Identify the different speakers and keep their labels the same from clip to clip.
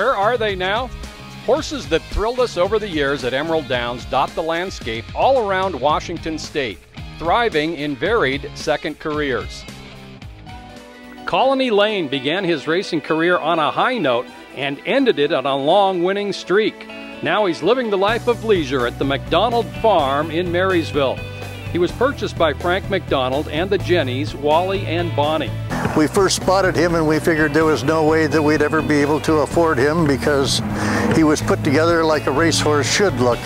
Speaker 1: Where are they now? Horses that thrilled us over the years at Emerald Downs dot the landscape all around Washington State, thriving in varied second careers. Colony Lane began his racing career on a high note and ended it on a long winning streak. Now he's living the life of leisure at the McDonald Farm in Marysville. He was purchased by Frank McDonald and the Jennies, Wally and Bonnie.
Speaker 2: We first spotted him and we figured there was no way that we'd ever be able to afford him because he was put together like a racehorse should look.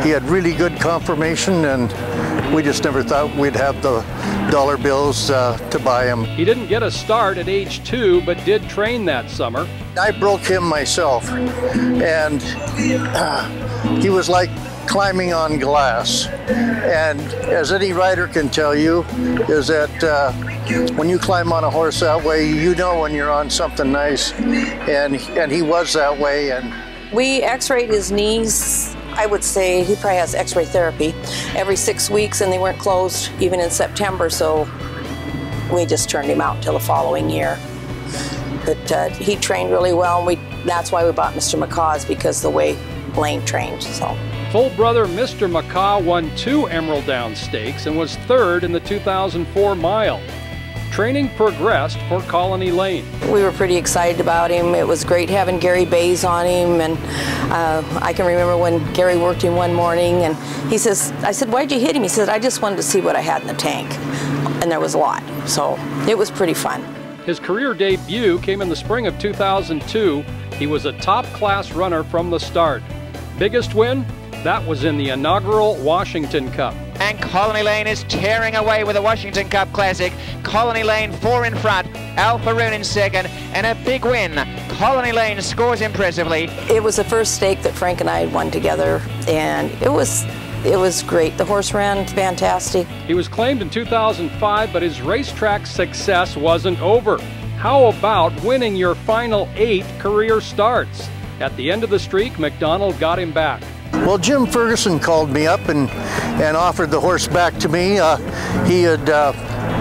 Speaker 2: He had really good conformation and we just never thought we'd have the dollar bills to buy him.
Speaker 1: He didn't get a start at age 2, but did train that summer.
Speaker 2: I broke him myself and he was like climbing on glass. And as any rider can tell you, is that when you climb on a horse that way, you know when you're on something nice. And he was that way. And
Speaker 3: we x-rayed his knees. I would say he probably has x-ray therapy every 6 weeks, and they weren't closed even in September, so we just turned him out till the following year. But he trained really well, and that's why we bought Mr. McCaw's, because the way Lane trained. So.
Speaker 1: Full brother Mr. McCaw won 2 Emerald Downs Stakes and was 3rd in the 2004 mile. Training progressed for Colony Lane.
Speaker 3: We were pretty excited about him. It was great having Gary Bays on him, and I can remember when Gary worked him one morning and he says, I said, why'd you hit him? He said, I just wanted to see what I had in the tank. And there was a lot, so it was pretty fun.
Speaker 1: His career debut came in the spring of 2002. He was a top-class runner from the start. Biggest win? That was in the inaugural Washington Cup.
Speaker 4: And Colony Lane is tearing away with the Washington Cup Classic. Colony Lane 4 in front, Alpha Rune in 2nd, and a big win. Colony Lane scores impressively.
Speaker 3: It was the first stake that Frank and I had won together, and it was great. The horse ran fantastic.
Speaker 1: He was claimed in 2005, but his racetrack success wasn't over. How about winning your final 8 career starts? At the end of the streak, McDonald got him back.
Speaker 2: well, Jim Ferguson called me up and offered the horse back to me. He had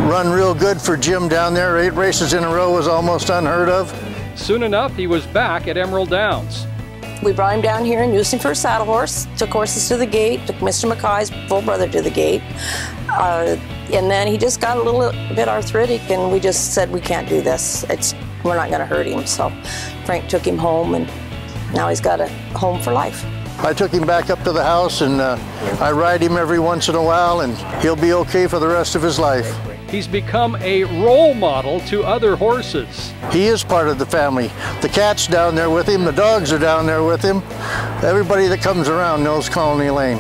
Speaker 2: run real good for Jim down there. 8 races in a row was almost unheard of.
Speaker 1: Soon enough, he was back at Emerald Downs.
Speaker 3: We brought him down here and used him for a saddle horse, took horses to the gate, took Mr. McCaw's full brother to the gate. And then he just got a little bit arthritic, and we just said, we can't do this. We're not gonna hurt him. So Frank took him home, and now he's got a home for life.
Speaker 2: I took him back up to the house, and I ride him every once in a while, and he'll be okay for the rest of his life.
Speaker 1: He's become a role model to other horses.
Speaker 2: He is part of the family. The cat's down there with him, the dogs are down there with him. Everybody that comes around knows Colony Lane.